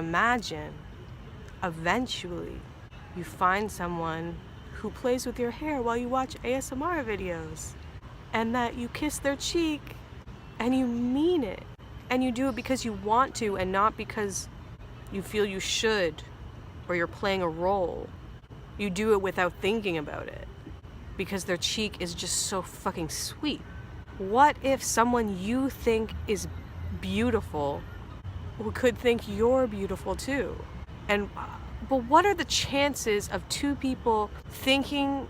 imagine eventually you find someone who plays with your hair while you watch ASMR videos, and that you kiss their cheek and you mean it, and you do it because you want to and not because you feel you should or you're playing a role. You do it without thinking about it because their cheek is just so fucking sweet. What if someone you think is beautiful could think you're beautiful too? But what are the chances of two people thinking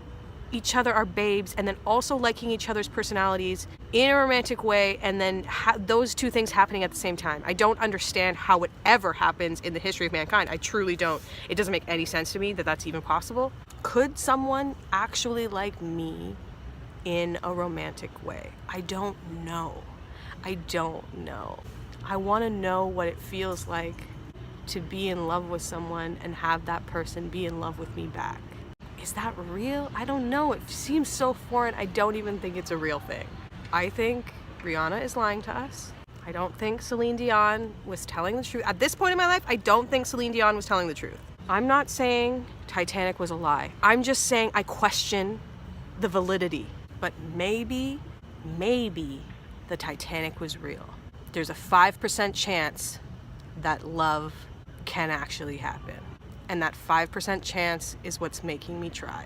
each other are babes and then also liking each other's personalities in a romantic way, and then those two things happening at the same time? I don't understand how it ever happens in the history of mankind. I truly don't. It doesn't make any sense to me that that's even possible. Could someone actually like me in a romantic way? I don't know. I want to know what it feels like to be in love with someone and have that person be in love with me back. Is that real? I don't know. It seems so foreign. I don't even think it's a real thing. I think Rihanna is lying to us. I don't think Celine Dion was telling the truth. At this point in my life, I don't think Celine Dion was telling the truth. I'm not saying Titanic was a lie. I'm just saying I question the validity. But maybe the Titanic was real. There's a 5% chance that love can actually happen. And that 5% chance is what's making me try.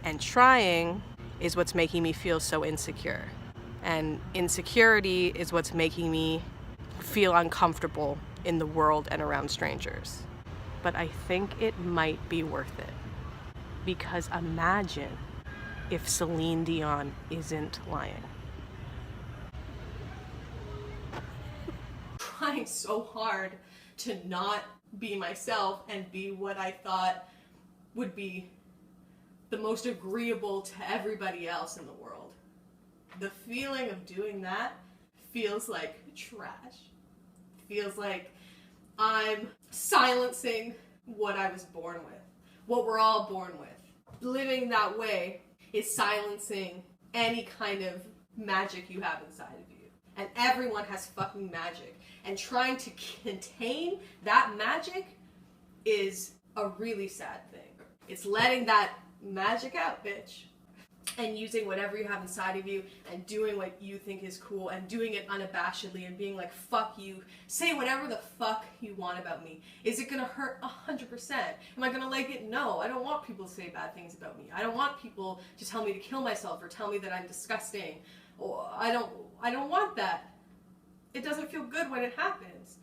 And trying is what's making me feel so insecure. And insecurity is what's making me feel uncomfortable in the world and around strangers. But I think it might be worth it. Because imagine if Celine Dion isn't lying. Trying so hard to not be myself and be what I thought would be the most agreeable to everybody else in the world. The feeling of doing that feels like trash. Feels like I'm silencing what I was born with, what we're all born with. Living that way is silencing any kind of magic you have inside of you. And everyone has fucking magic. And trying to contain that magic is a really sad thing. It's letting that magic out, bitch. And using whatever you have inside of you and doing what you think is cool and doing it unabashedly and being like, fuck you. Say whatever the fuck you want about me. Is it gonna hurt 100%? Am I gonna like it? No. I don't want people to say bad things about me. I don't want people to tell me to kill myself or tell me that I'm disgusting. Or I don't want that. It doesn't feel good when it happens.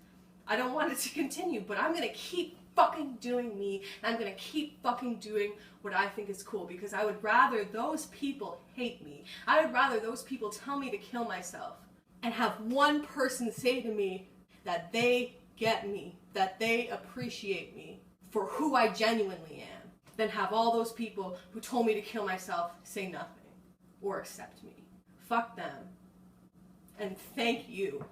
I don't want it to continue, but I'm gonna keep fucking doing me, and I'm gonna keep fucking doing what I think is cool, because I would rather those people hate me. I would rather those people tell me to kill myself and have one person say to me that they get me, that they appreciate me for who I genuinely am, than have all those people who told me to kill myself say nothing or accept me. Fuck them. And thank you.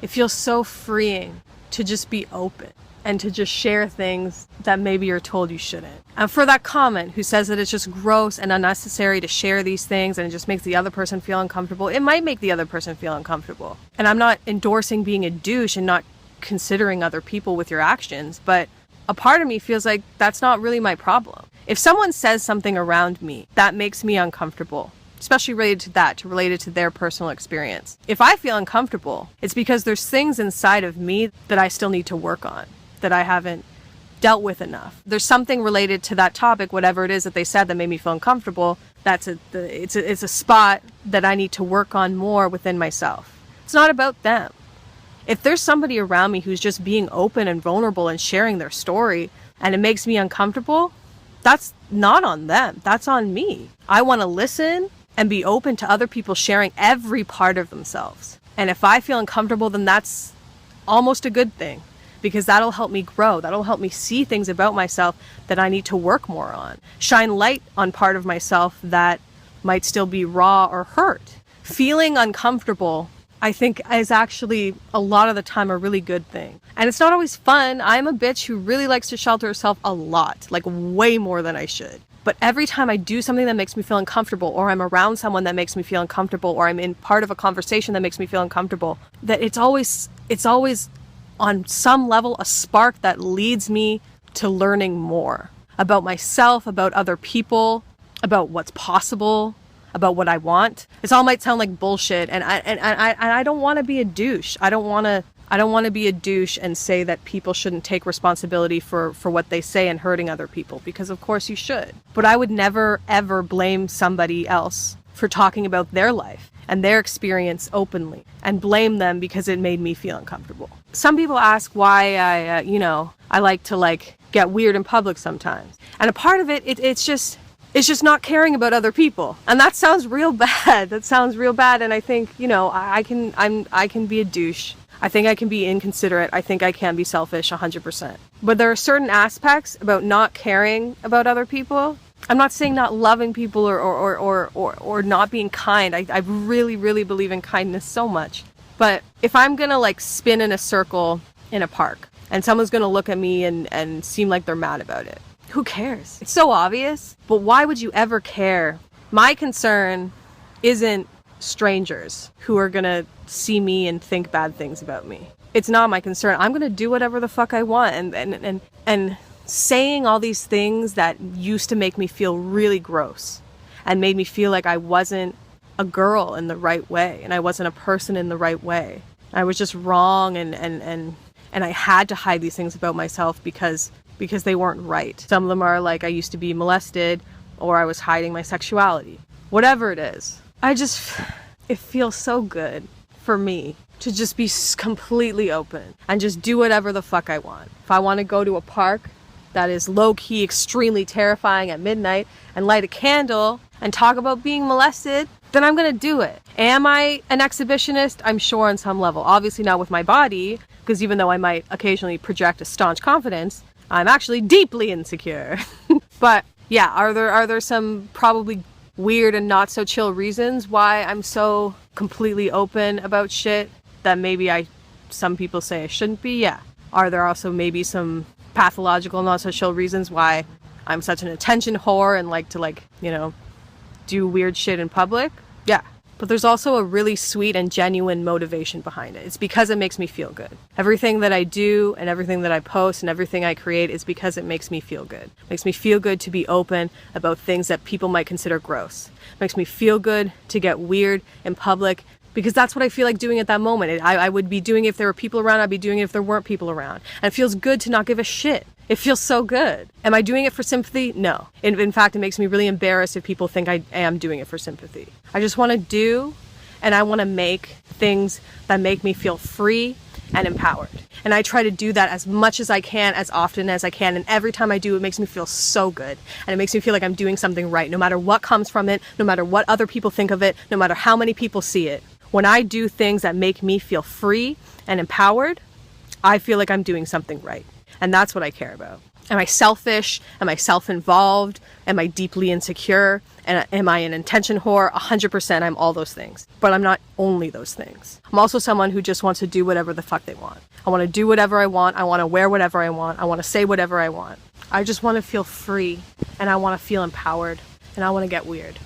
It feels so freeing to just be open and to just share things that maybe you're told you shouldn't. And for that comment who says that it's just gross and unnecessary to share these things and it just makes the other person feel uncomfortable, it might make the other person feel uncomfortable. And I'm not endorsing being a douche and not considering other people with your actions, but a part of me feels like that's not really my problem. If someone says something around me that makes me uncomfortable, especially related to their personal experience. If I feel uncomfortable, it's because there's things inside of me that I still need to work on, that I haven't dealt with enough. There's something related to that topic, whatever it is that they said that made me feel uncomfortable. It's a spot that I need to work on more within myself. It's not about them. If there's somebody around me who's just being open and vulnerable and sharing their story and it makes me uncomfortable, that's not on them. That's on me. I want to listen and be open to other people sharing every part of themselves. And if I feel uncomfortable, then that's almost a good thing, because that'll help me grow. That'll help me see things about myself that I need to work more on. Shine light on part of myself that might still be raw or hurt. Feeling uncomfortable, I think, is actually a lot of the time a really good thing. And it's not always fun. I'm a bitch who really likes to shelter herself a lot, like way more than I should. But every time I do something that makes me feel uncomfortable, or I'm around someone that makes me feel uncomfortable, or I'm in part of a conversation that makes me feel uncomfortable, that it's always on some level, a spark that leads me to learning more about myself, about other people, about what's possible, about what I want. This all might sound like bullshit, and I don't want to be a douche. I don't want to be a douche and say that people shouldn't take responsibility for what they say and hurting other people, because of course you should. But I would never, ever blame somebody else for talking about their life and their experience openly and blame them because it made me feel uncomfortable. Some people ask why I like to get weird in public sometimes. And a part of it's just not caring about other people. And that sounds real bad. And I think, I can be a douche. I think I can be inconsiderate. I think I can be selfish 100%. But there are certain aspects about not caring about other people. I'm not saying not loving people or not being kind. I really, really believe in kindness so much. But if I'm gonna spin in a circle in a park and someone's gonna look at me and seem like they're mad about it, who cares? It's so obvious, but why would you ever care? My concern isn't strangers who are gonna see me and think bad things about me. It's not my concern. I'm gonna do whatever the fuck I want, and saying all these things that used to make me feel really gross and made me feel like I wasn't a girl in the right way and I wasn't a person in the right way. I was just wrong, and I had to hide these things about myself because they weren't right. Some of them are I used to be molested, or I was hiding my sexuality. Whatever it is. It feels so good for me to just be completely open and just do whatever the fuck I want. If I want to go to a park that is low-key extremely terrifying at midnight and light a candle and talk about being molested, then I'm gonna do it. Am I an exhibitionist? I'm sure on some level. Obviously not with my body, because even though I might occasionally project a staunch confidence, I'm actually deeply insecure. But yeah, are there some probably weird and not so chill reasons why I'm so completely open about shit that maybe some people say I shouldn't be? Yeah. Are there also maybe some pathological, not so chill reasons why I'm such an attention whore and like to do weird shit in public? Yeah. But there's also a really sweet and genuine motivation behind it. It's because it makes me feel good. Everything that I do and everything that I post and everything I create is because it makes me feel good. It makes me feel good to be open about things that people might consider gross. It makes me feel good to get weird in public, because that's what I feel like doing at that moment. I would be doing it if there were people around. I'd be doing it if there weren't people around. And it feels good to not give a shit. It feels so good. Am I doing it for sympathy? No. In fact, it makes me really embarrassed if people think I am doing it for sympathy. I just want to do, and I want to make things that make me feel free and empowered. And I try to do that as much as I can, as often as I can. And every time I do, it makes me feel so good. And it makes me feel like I'm doing something right, no matter what comes from it, no matter what other people think of it, no matter how many people see it. When I do things that make me feel free and empowered, I feel like I'm doing something right. And that's what I care about. Am I selfish? Am I self-involved? Am I deeply insecure? And am I an attention whore? 100%, I'm all those things. But I'm not only those things. I'm also someone who just wants to do whatever the fuck they want. I want to do whatever I want. I want to wear whatever I want. I want to say whatever I want. I just want to feel free, and I want to feel empowered, and I want to get weird.